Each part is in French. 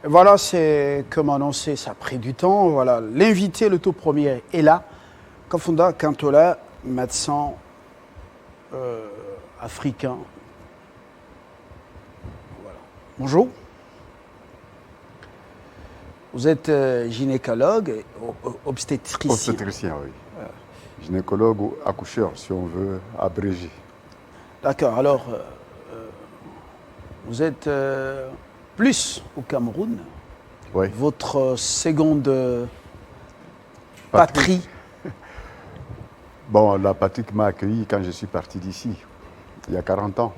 Voilà, c'est comme annoncé, ça a pris du temps. Voilà, l'invité, le tout premier, est là. Kafunda Kantola, médecin africain. Voilà. Bonjour. Vous êtes gynécologue, et obstétricien. Obstétricien, oui. Gynécologue ou accoucheur, si on veut abréger. D'accord, alors, vous êtes plus au Cameroun. Oui. Votre seconde patrie. Bon, la patrie qui m'a accueilli quand je suis parti d'ici, il y a 40 ans,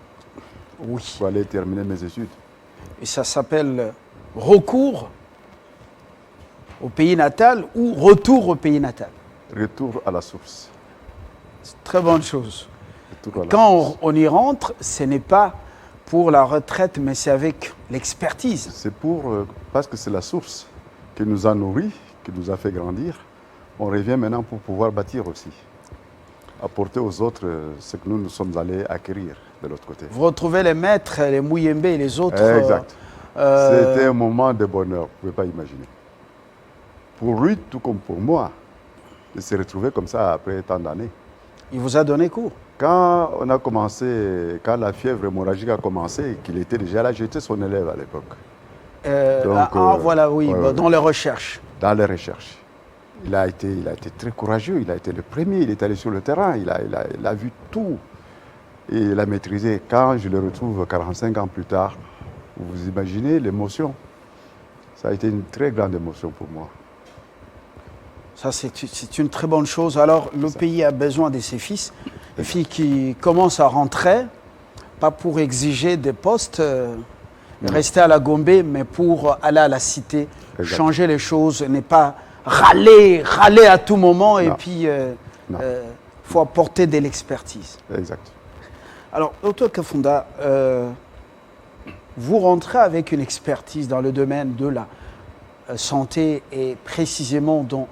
Oui. pour aller terminer mes études. Et ça s'appelle recours au pays natal ou retour au pays natal. Retour à la source. C'est une très bonne chose. Retour à la Quand source. on y rentre, ce n'est pas pour la retraite, mais c'est avec l'expertise. C'est parce que c'est la source qui nous a nourris, qui nous a fait grandir. On revient maintenant pour pouvoir bâtir aussi. Apporter aux autres ce que nous sommes allés acquérir de l'autre côté. Vous retrouvez les maîtres, les Mouyembe et les autres. Exact. C'était un moment de bonheur, vous ne pouvez pas imaginer. Pour lui, tout comme pour moi, de se retrouver comme ça après tant d'années. Il vous a donné cours. Quand on a commencé, quand la fièvre hémorragique a commencé, qu'il était déjà là, j'étais son élève à l'époque. Voilà, oui, ouais, dans les recherches. Dans les recherches. Il a été très courageux, il a été le premier, il est allé sur le terrain, il a vu tout. Et il a maîtrisé. Quand je le retrouve 45 ans plus tard, vous imaginez l'émotion. Ça a été une très grande émotion pour moi. Ça, c'est une très bonne chose. Alors, le pays a besoin de ses fils. Les filles qui commencent à rentrer, pas pour exiger des postes, rester à la Gombe, mais pour aller à la cité, Exact. changer les choses, ne pas râler à tout moment, et puis faut apporter de l'expertise. Exact. Alors, Dr Kafunda, vous rentrez avec une expertise dans le domaine de la santé et précisément dans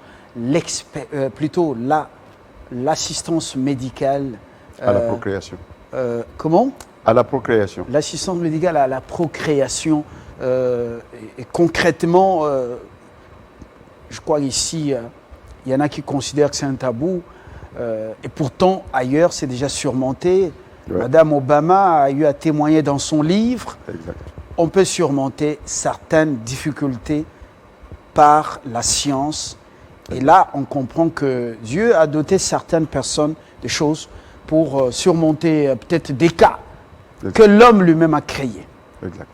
l'assistance médicale. À la procréation. Comment? À la procréation. L'assistance médicale à la procréation. Et concrètement, je crois ici, il y en a qui considèrent que c'est un tabou. Et pourtant, ailleurs, c'est déjà surmonté. Ouais. Madame Obama a eu à témoigner dans son livre. Exact. On peut surmonter certaines difficultés par la science. Et là, on comprend que Dieu a doté certaines personnes de choses pour surmonter peut-être des cas que l'homme lui-même a créés. Exact.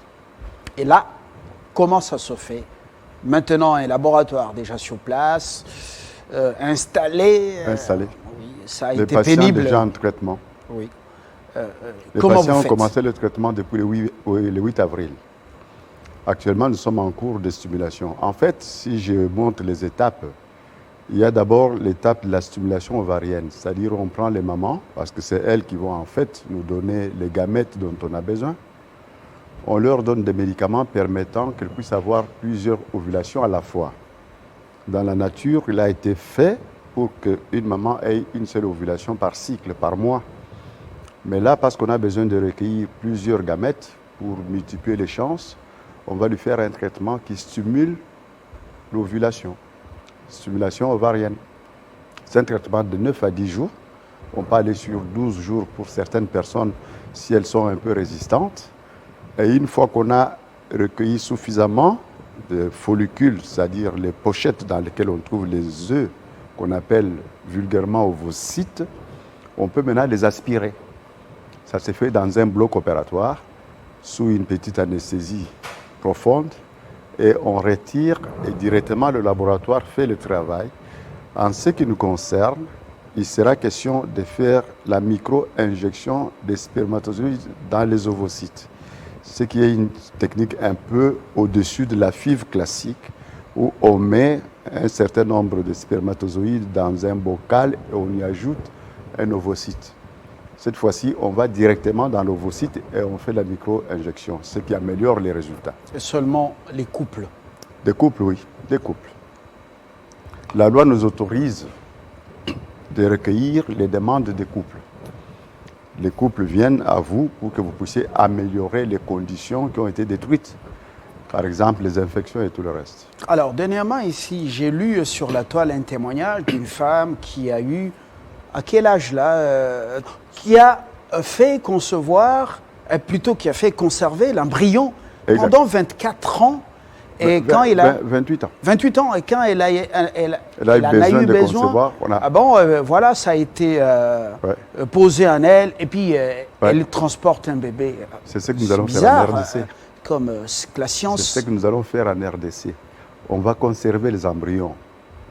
Et là, comment ça se fait? Maintenant, un laboratoire déjà sur place, installé. Oui, ça a Les été patients pénible. déjà en traitement. Oui. Les Comment patients vous ont faites? commencé le traitement depuis le 8 avril. Actuellement, nous sommes en cours de stimulation. En fait, si je montre les étapes, il y a d'abord l'étape de la stimulation ovarienne, c'est-à-dire on prend les mamans, parce que c'est elles qui vont en fait nous donner les gamètes dont on a besoin. On leur donne des médicaments permettant qu'elles puissent avoir plusieurs ovulations à la fois. Dans la nature, il a été fait pour qu'une maman ait une seule ovulation par cycle, par mois. Mais là, parce qu'on a besoin de recueillir plusieurs gamètes pour multiplier les chances, on va lui faire un traitement qui stimule l'ovulation. Stimulation ovarienne. C'est un traitement de 9 à 10 jours. On peut aller sur 12 jours pour certaines personnes si elles sont un peu résistantes. Et une fois qu'on a recueilli suffisamment de follicules, c'est-à-dire les pochettes dans lesquelles on trouve les œufs, qu'on appelle vulgairement ovocytes, on peut maintenant les aspirer. Ça se fait dans un bloc opératoire, sous une petite anesthésie profonde, et on retire et directement le laboratoire fait le travail. En ce qui nous concerne, il sera question de faire la micro-injection des spermatozoïdes dans les ovocytes. Ce qui est une technique un peu au-dessus de la FIV classique, où on met un certain nombre de spermatozoïdes dans un bocal et on y ajoute un ovocyte. Cette fois-ci, on va directement dans l'ovocyte et on fait la micro-injection, ce qui améliore les résultats. Et seulement les couples. Des couples, oui, des couples. La loi nous autorise de recueillir les demandes des couples. Les couples viennent à vous pour que vous puissiez améliorer les conditions qui ont été détruites. Par exemple, les infections et tout le reste. Alors, dernièrement, ici, j'ai lu sur la toile un témoignage d'une femme qui a eu, à quel âge là, qui a fait concevoir, plutôt qui a fait conserver l'embryon pendant 24 ans. Et quand il a 28 ans. 28 ans, et quand elle a eu de besoin, concevoir, voilà. ah bon, voilà, ça a été posé en elle, et puis elle transporte un bébé. C'est ce que nous allons bizarre, faire en RDC. Comme la science. C'est ce que nous allons faire en RDC. On va conserver les embryons.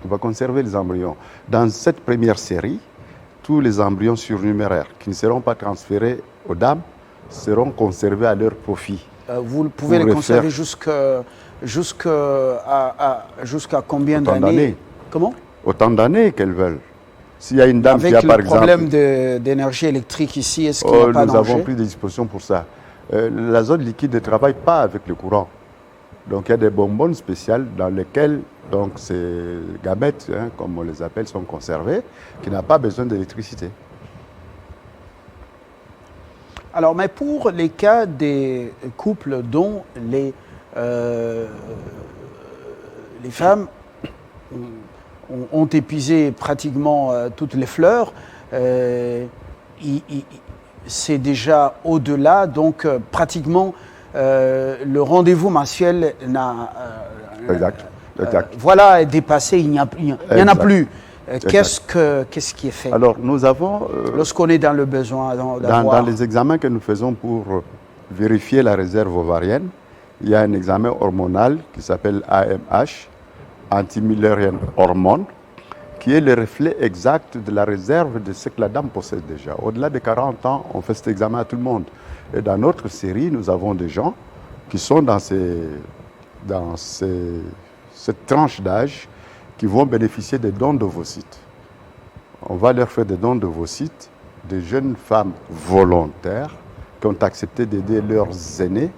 On va conserver les embryons. Dans cette première série, tous les embryons surnuméraires qui ne seront pas transférés aux dames seront conservés à leur profit. Vous pouvez les conserver jusqu'à combien d'années? Comment? Autant d'années qu'elles veulent. S'il y a une dame qui a, par exemple... Avec le problème d'énergie électrique ici, est-ce qu'il n'y a pas nous danger? avons pris des dispositions pour ça. L'azote liquide ne travaille pas avec le courant. Donc il y a des bonbonnes spéciales dans lesquelles donc, ces gamètes, comme on les appelle, sont conservées, qui n'ont pas besoin d'électricité. Alors, mais pour les cas des couples dont les femmes ont épuisé pratiquement toutes les fleurs, c'est déjà au-delà, donc pratiquement le rendez-vous mensuel n'a... voilà, est dépassé, il n'y en a plus. Qu'est-ce qui est fait? Alors, nous avons... lorsqu'on est dans le besoin dans les examens que nous faisons pour vérifier la réserve ovarienne, il y a un examen hormonal qui s'appelle AMH, anti-Müllerian hormone, qui est le reflet exact de la réserve de ce que la dame possède déjà. Au-delà de 40 ans, on fait cet examen à tout le monde. Et dans notre série, nous avons des gens qui sont dans cette tranche d'âge qui vont bénéficier des dons d'ovocytes. On va leur faire des dons d'ovocytes, des jeunes femmes volontaires qui ont accepté d'aider leurs aînés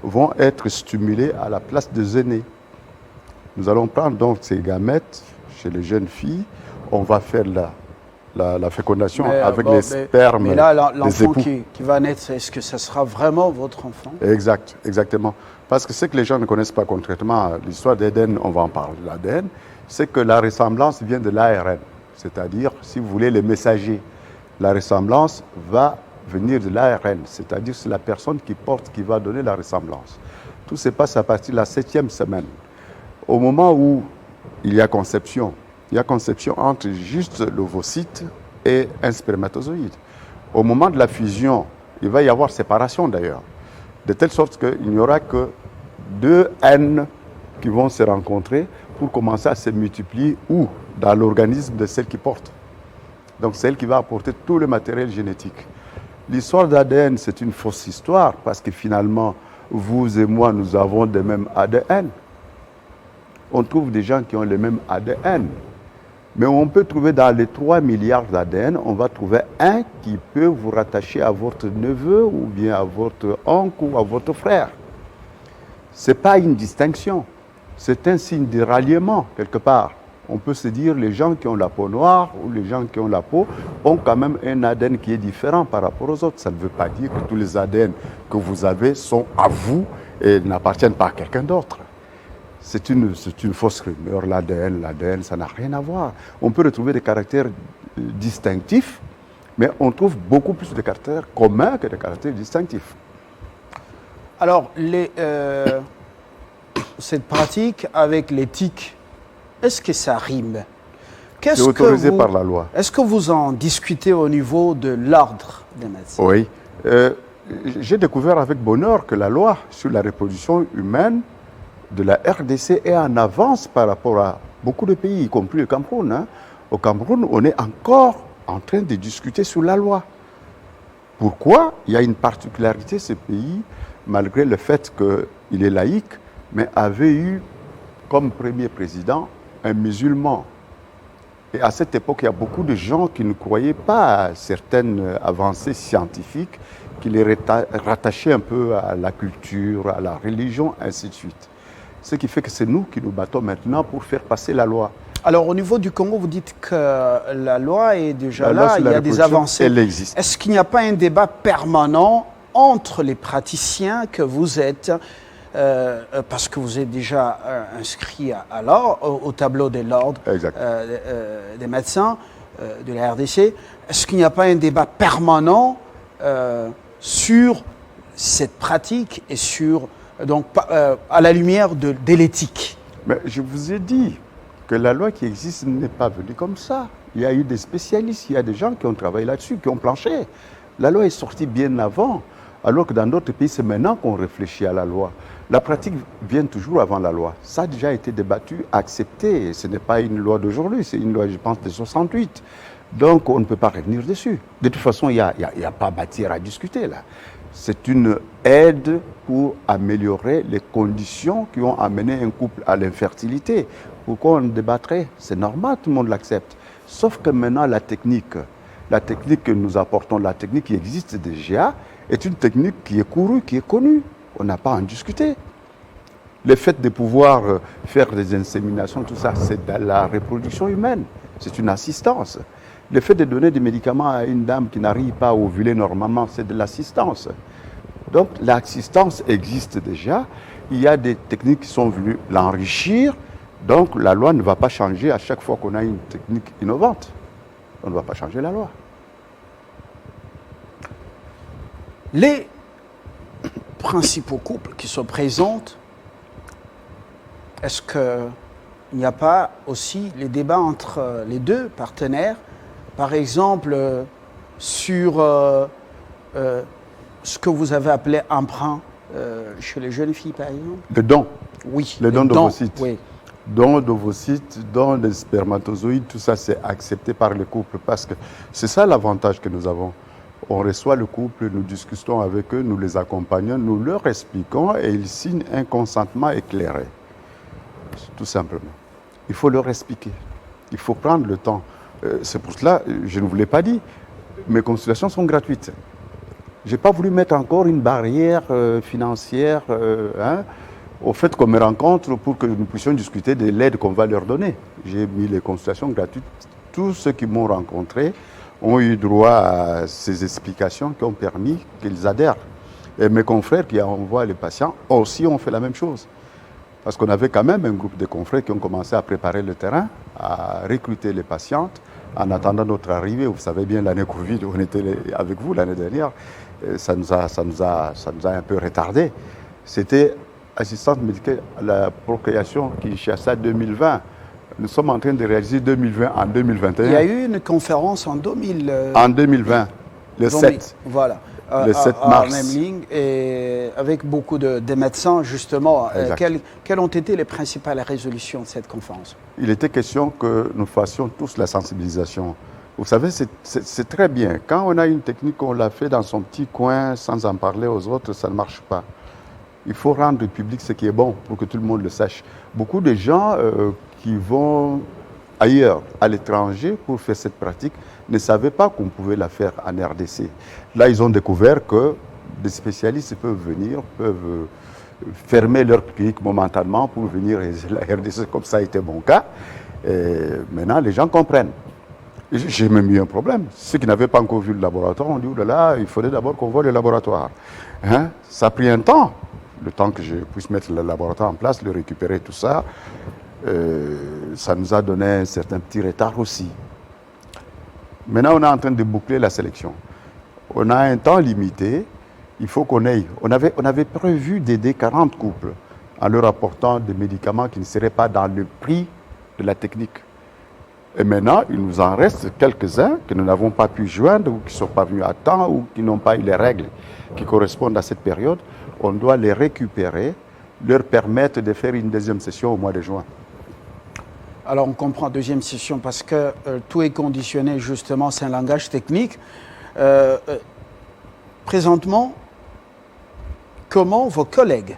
vont être stimulées à la place des aînés. Nous allons prendre donc ces gamètes chez les jeunes filles, on va faire la fécondation avec les spermes. Mais là, l'enfant qui va naître, est-ce que ça sera vraiment votre enfant? Exactement. Parce que ce que les gens ne connaissent pas concrètement, l'histoire d'Éden, on va en parler de l'ADN, c'est que la ressemblance vient de l'ARN. C'est-à-dire, si vous voulez, les messagers. La ressemblance va venir de l'ARN, c'est-à-dire c'est la personne qui porte qui va donner la ressemblance. Tout se passe à partir de la 7e semaine. Au moment où il y a conception entre juste l'ovocyte et un spermatozoïde. Au moment de la fusion, il va y avoir séparation d'ailleurs, de telle sorte qu'il n'y aura que 2 N qui vont se rencontrer pour commencer à se multiplier ou dans l'organisme de celle qui porte. Donc c'est elle qui va apporter tout le matériel génétique. L'histoire d'ADN, c'est une fausse histoire parce que finalement, vous et moi, nous avons des mêmes ADN. On trouve des gens qui ont les mêmes ADN. Mais on peut trouver dans les 3 milliards d'ADN, on va trouver un qui peut vous rattacher à votre neveu ou bien à votre oncle ou à votre frère. Ce n'est pas une distinction, c'est un signe de ralliement quelque part. On peut se dire les gens qui ont la peau noire ou les gens qui ont la peau ont quand même un ADN qui est différent par rapport aux autres. Ça ne veut pas dire que tous les ADN que vous avez sont à vous et n'appartiennent pas à quelqu'un d'autre. C'est une fausse rumeur, l'ADN, ça n'a rien à voir. On peut retrouver des caractères distinctifs, mais on trouve beaucoup plus de caractères communs que de caractères distinctifs. Alors, cette pratique avec l'éthique, est-ce que ça rime? C'est autorisé par la loi. Est-ce que vous en discutez au niveau de l'ordre des médecins? Oui. J'ai découvert avec bonheur que la loi sur la reproduction humaine de la RDC est en avance par rapport à beaucoup de pays, y compris le Cameroun. Au Cameroun, on est encore en train de discuter sur la loi. Pourquoi? Il y a une particularité, ce pays, malgré le fait qu'il est laïque, mais avait eu comme premier président un musulman. Et à cette époque, il y a beaucoup de gens qui ne croyaient pas à certaines avancées scientifiques, qui les rattachaient un peu à la culture, à la religion, ainsi de suite. Ce qui fait que c'est nous qui nous battons maintenant pour faire passer la loi. Alors au niveau du Congo, vous dites que la loi est déjà là, il y a des avancées. Elle existe. Est-ce qu'il n'y a pas un débat permanent entre les praticiens que vous êtes parce que vous êtes déjà inscrit à l'ordre, au tableau de l'ordre des médecins de la RDC. Est-ce qu'il n'y a pas un débat permanent sur cette pratique et sur, donc, à la lumière de l'éthique? Mais je vous ai dit que la loi qui existe n'est pas venue comme ça. Il y a eu des spécialistes, il y a des gens qui ont travaillé là-dessus, qui ont planché. La loi est sortie bien avant, alors que dans d'autres pays, c'est maintenant qu'on réfléchit à la loi. La pratique vient toujours avant la loi. Ça a déjà été débattu, accepté. Ce n'est pas une loi d'aujourd'hui, c'est une loi, je pense, de 68. Donc, on ne peut pas revenir dessus. De toute façon, il n'y a pas matière à discuter là. C'est une aide pour améliorer les conditions qui ont amené un couple à l'infertilité. Pourquoi on débattrait? C'est normal, tout le monde l'accepte. Sauf que maintenant, la technique que nous apportons, la technique qui existe déjà, est une technique qui est courue, qui est connue. On n'a pas à en discuter. Le fait de pouvoir faire des inséminations, tout ça, c'est de la reproduction humaine. C'est une assistance. Le fait de donner des médicaments à une dame qui n'arrive pas à ovuler normalement, c'est de l'assistance. Donc l'assistance existe déjà. Il y a des techniques qui sont venues l'enrichir. Donc la loi ne va pas changer à chaque fois qu'on a une technique innovante. On ne va pas changer la loi. Les principaux couples qui se présentent, est-ce qu'il n'y a pas aussi les débats entre les deux partenaires, par exemple sur ce que vous avez appelé emprunt chez les jeunes filles, par exemple? Le don. Oui. Le don d'ovocytes. Oui. Don d'ovocytes, don des spermatozoïdes, tout ça c'est accepté par le couple parce que c'est ça l'avantage que nous avons. On reçoit le couple, nous discutons avec eux, nous les accompagnons, nous leur expliquons et ils signent un consentement éclairé. Tout simplement. Il faut leur expliquer. Il faut prendre le temps. C'est pour cela, je ne vous l'ai pas dit, mes consultations sont gratuites. Je n'ai pas voulu mettre encore une barrière financière au fait qu'on me rencontre pour que nous puissions discuter de l'aide qu'on va leur donner. J'ai mis les consultations gratuites. Tous ceux qui m'ont rencontré ont eu droit à ces explications qui ont permis qu'ils adhèrent. Et mes confrères qui envoient les patients aussi ont fait la même chose. Parce qu'on avait quand même un groupe de confrères qui ont commencé à préparer le terrain, à recruter les patientes en attendant notre arrivée. Vous savez bien, l'année Covid, on était avec vous l'année dernière, ça nous a un peu retardé. C'était assistante médicale à la procréation Kinshasa 2020. Nous sommes en train de réaliser 2020 en 2021. Il y a eu une conférence en 2020, le 7. Voilà. Le 7 mars. À Memling, et avec beaucoup de médecins, justement. Quelles ont été les principales résolutions de cette conférence? Il était question que nous fassions tous la sensibilisation. Vous savez, c'est très bien. Quand on a une technique, on la fait dans son petit coin sans en parler aux autres, ça ne marche pas. Il faut rendre public ce qui est bon pour que tout le monde le sache. Beaucoup de gens qui vont ailleurs, à l'étranger, pour faire cette pratique, ne savaient pas qu'on pouvait la faire en RDC. Là, ils ont découvert que des spécialistes peuvent venir, peuvent fermer leur clinique momentanément pour venir réaliser la RDC, comme ça a été mon cas. Et maintenant, les gens comprennent. J'ai même eu un problème. Ceux qui n'avaient pas encore vu le laboratoire ont dit, oh là là, il faudrait d'abord qu'on voit le laboratoire. Hein? Ça a pris un temps, le temps que je puisse mettre le laboratoire en place, le récupérer, tout ça. Ça nous a donné un certain petit retard aussi. Maintenant, on est en train de boucler la sélection. On a un temps limité. Il faut qu'on aille. On avait prévu d'aider 40 couples en leur apportant des médicaments qui ne seraient pas dans le prix de la technique. Et maintenant, il nous en reste quelques-uns que nous n'avons pas pu joindre ou qui sont pas venus à temps ou qui n'ont pas eu les règles qui correspondent à cette période. On doit les récupérer, leur permettre de faire une deuxième session au mois de juin. Alors on comprend deuxième session parce que tout est conditionné justement, c'est un langage technique. Présentement, comment vos collègues,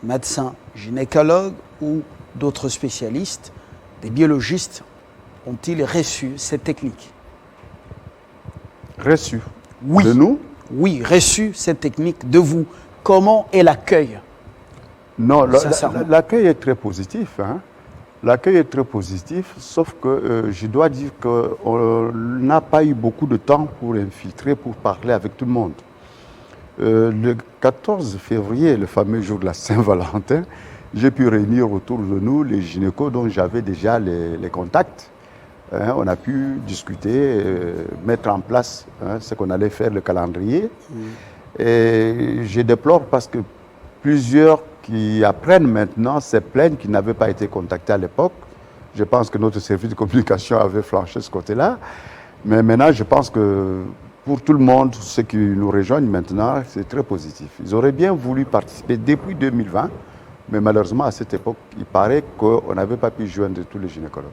médecins, gynécologues ou d'autres spécialistes, des biologistes, ont-ils reçu cette technique? Reçu? Oui. De nous? Oui, reçu cette technique de vous. Comment est l'accueil? Non, l'accueil est très positif. Hein? L'accueil est très positif, sauf que je dois dire qu'on n'a pas eu beaucoup de temps pour infiltrer, pour parler avec tout le monde. Le 14 février, le fameux jour de la Saint-Valentin, j'ai pu réunir autour de nous les gynécos dont j'avais déjà les contacts. On a pu discuter, mettre en place ce qu'on allait faire, le calendrier. Et je déplore parce que plusieurs qui apprennent maintenant se plaignent qu'ils n'avaient pas été contactés à l'époque. Je pense que notre service de communication avait flanché ce côté-là. Mais maintenant, je pense que pour tout le monde, ceux qui nous rejoignent maintenant, c'est très positif. Ils auraient bien voulu participer depuis 2020, mais malheureusement, à cette époque, il paraît qu'on n'avait pas pu joindre tous les gynécologues.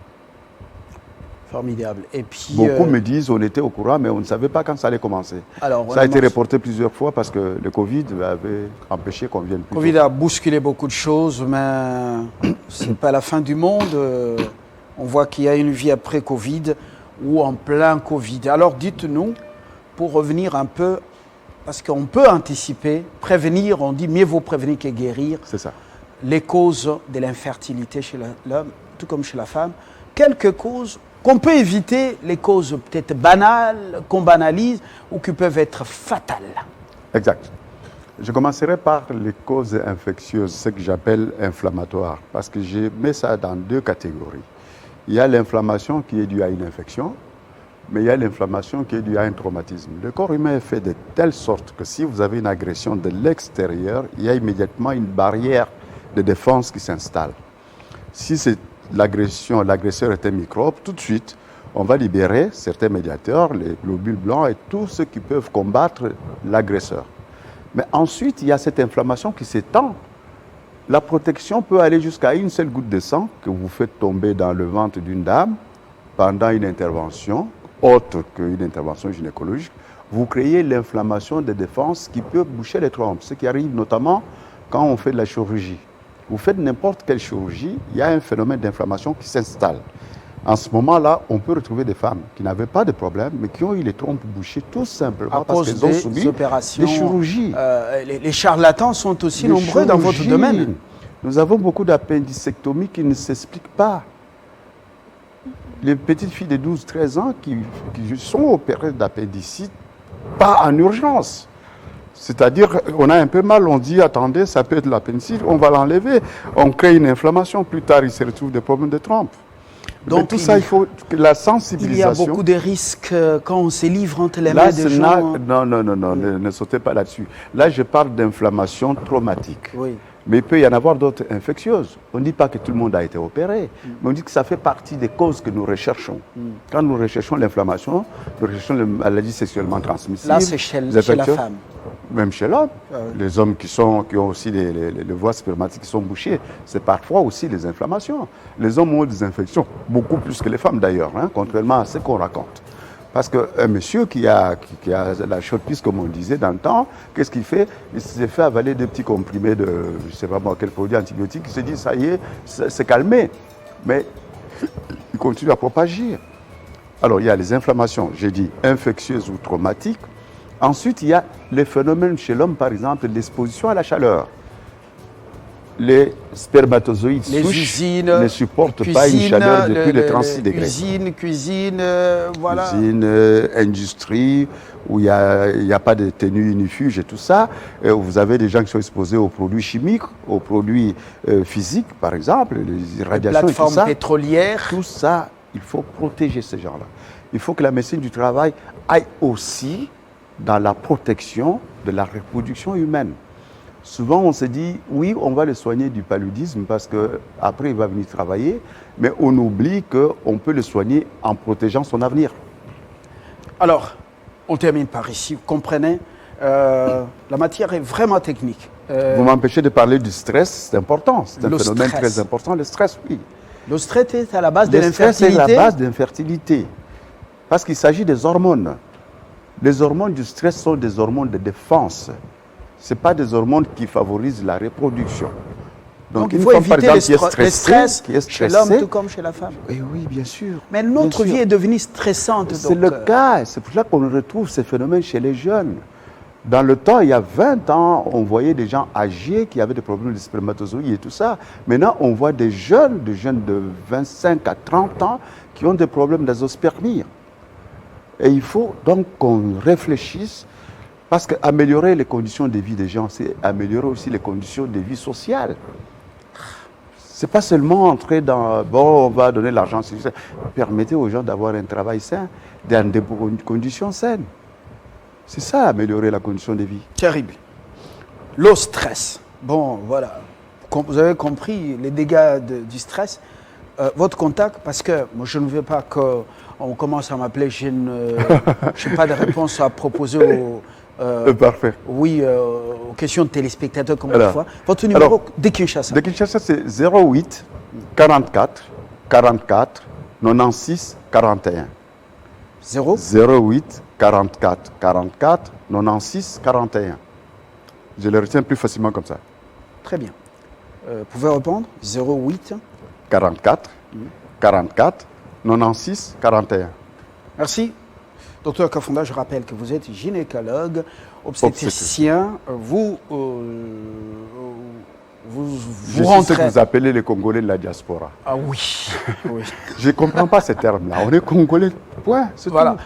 Formidable. Et puis, beaucoup me disent on était au courant, mais on ne savait pas quand ça allait commencer. Alors, ça a été reporté plusieurs fois parce que le Covid avait empêché qu'on vienne plus. Le Covid a bousculé beaucoup de choses, mais ce n'est pas la fin du monde. On voit qu'il y a une vie après Covid ou en plein Covid. Alors dites-nous, pour revenir un peu, parce qu'on peut anticiper, prévenir, on dit mieux vaut prévenir que guérir. C'est ça. Les causes de l'infertilité chez l'homme, tout comme chez la femme. Quelques causes qu'on peut éviter, les causes peut-être banales, qu'on banalise ou qui peuvent être fatales. Exact. Je commencerai par les causes infectieuses, ce que j'appelle inflammatoires, parce que je mets ça dans deux catégories. Il y a l'inflammation qui est due à une infection, mais il y a l'inflammation qui est due à un traumatisme. Le corps humain est fait de telle sorte que si vous avez une agression de l'extérieur, il y a immédiatement une barrière de défense qui s'installe. Si c'est l'agresseur est un microbe, tout de suite, on va libérer certains médiateurs, les globules blancs et tous ceux qui peuvent combattre l'agresseur. Mais ensuite, il y a cette inflammation qui s'étend. La protection peut aller jusqu'à une seule goutte de sang que vous faites tomber dans le ventre d'une dame pendant une intervention, autre qu'une intervention gynécologique. Vous créez l'inflammation de défense qui peut boucher les trompes, ce qui arrive notamment quand on fait de la chirurgie. Vous faites n'importe quelle chirurgie, il y a un phénomène d'inflammation qui s'installe. En ce moment-là, on peut retrouver des femmes qui n'avaient pas de problème, mais qui ont eu les trompes bouchées tout simplement parce qu'elles ont subi des chirurgies. Les charlatans sont aussi nombreux dans votre domaine. Nous avons beaucoup d'appendicectomies qui ne s'expliquent pas. Les petites filles de 12-13 ans qui sont opérées d'appendicite, pas en urgence. C'est-à-dire, on a un peu mal, on dit, attendez, ça peut être l'appendicite, on va l'enlever. On crée une inflammation, plus tard, il se retrouve des problèmes de trompe. Donc tout ça, il faut que la sensibilisation... Il y a beaucoup de risques quand on se livre entre les mains des gens. Non, ne sautez pas là-dessus. Là, je parle d'inflammation traumatique. Oui. Mais il peut y en avoir d'autres infectieuses. On ne dit pas que tout le monde a été opéré, mais on dit que ça fait partie des causes que nous recherchons. Quand nous recherchons l'inflammation, nous recherchons les maladies sexuellement transmissibles. Là, c'est chez la femme. Même chez l'homme. Les hommes qui ont aussi les voies spermatiques qui sont bouchées, c'est parfois aussi les inflammations. Les hommes ont des infections, beaucoup plus que les femmes d'ailleurs, contrairement à ce qu'on raconte. Parce qu'un monsieur qui a la chaude pisse, comme on disait dans le temps, qu'est-ce qu'il fait? Il s'est fait avaler des petits comprimés de, je ne sais pas moi, quel produit antibiotique. Il se dit, ça y est, c'est calmé. Mais il continue à propager. Alors, il y a les inflammations, j'ai dit, infectieuses ou traumatiques. Ensuite, il y a les phénomènes chez l'homme, par exemple, l'exposition à la chaleur. Les spermatozoïdes ne supportent pas une chaleur de plus de 36 degrés. Cuisine, voilà. Cuisine, industrie, où il n'y a pas de tenue unifuge et tout ça. Vous avez des gens qui sont exposés aux produits chimiques, aux produits physiques, par exemple, les radiations et tout ça. Les plateformes pétrolières. Tout ça, il faut protéger ces gens-là. Il faut que la médecine du travail aille aussi dans la protection de la reproduction humaine. Souvent, on se dit, oui, on va le soigner du paludisme parce qu'après, il va venir travailler, mais on oublie qu'on peut le soigner en protégeant son avenir. Alors, on termine par ici. Vous comprenez, la matière est vraiment technique. Vous m'empêchez de parler du stress, c'est important. C'est un phénomène très important, le stress, oui. Le stress est à la base de l'infertilité. Le stress est la base de l'infertilité. Parce qu'il s'agit des hormones. Les hormones du stress sont des hormones de défense. Ce n'est pas des hormones qui favorisent la reproduction. Donc il faut éviter le stress chez l'homme tout comme chez la femme. Et oui, bien sûr. Mais notre vie est devenue stressante. C'est le cas. C'est pour ça qu'on retrouve ces phénomènes chez les jeunes. Dans le temps, il y a 20 ans, on voyait des gens âgés qui avaient des problèmes de spermatozoïdes et tout ça. Maintenant, on voit des jeunes de 25 à 30 ans qui ont des problèmes d'azospermie. Et il faut donc qu'on réfléchisse Parce qu'améliorer les conditions de vie des gens, c'est améliorer aussi les conditions de vie sociales. Ce n'est pas seulement entrer dans, bon, on va donner l'argent, permettez aux gens d'avoir un travail sain, dans des conditions saines. C'est ça, améliorer la condition de vie. Terrible. Le stress. Bon, voilà. Vous avez compris les dégâts du stress. Votre contact, parce que moi, je ne veux pas qu'on commence à m'appeler, je n'ai pas de réponse à proposer Parfait. Oui, aux questions de téléspectateurs comme autrefois. Votre numéro de Kinshasa. De Kinshasa, c'est 08 44 44 96 41. 08 44 44 96 41. Je le retiens plus facilement comme ça. Très bien. Vous pouvez répondre 08 44 44 96 41. Merci. Docteur Kafunda, je rappelle que vous êtes gynécologue, obstétricien. Vous je suis ce que vous appelez les Congolais de la diaspora. Ah oui. Oui. Je ne comprends pas ces termes-là. On est Congolais, point. Voilà.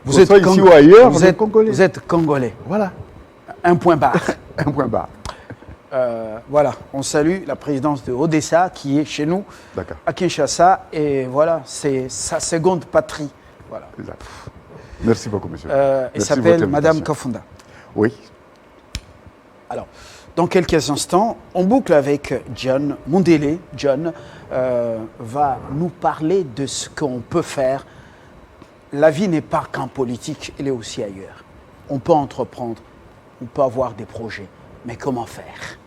Vous êtes ici ou ailleurs, vous êtes Congolais. Vous êtes Congolais. Voilà. Un point barre. Un point barre. Voilà, on salue la présidence de Odessa qui est chez nous, à Kinshasa. Et voilà, c'est sa seconde patrie. Voilà. Exact. Merci beaucoup, monsieur. Elle s'appelle Madame Kafunda. Oui. Alors, dans quelques instants, on boucle avec John Mundele. John va nous parler de ce qu'on peut faire. La vie n'est pas qu'en politique, elle est aussi ailleurs. On peut entreprendre, on peut avoir des projets, mais comment faire ?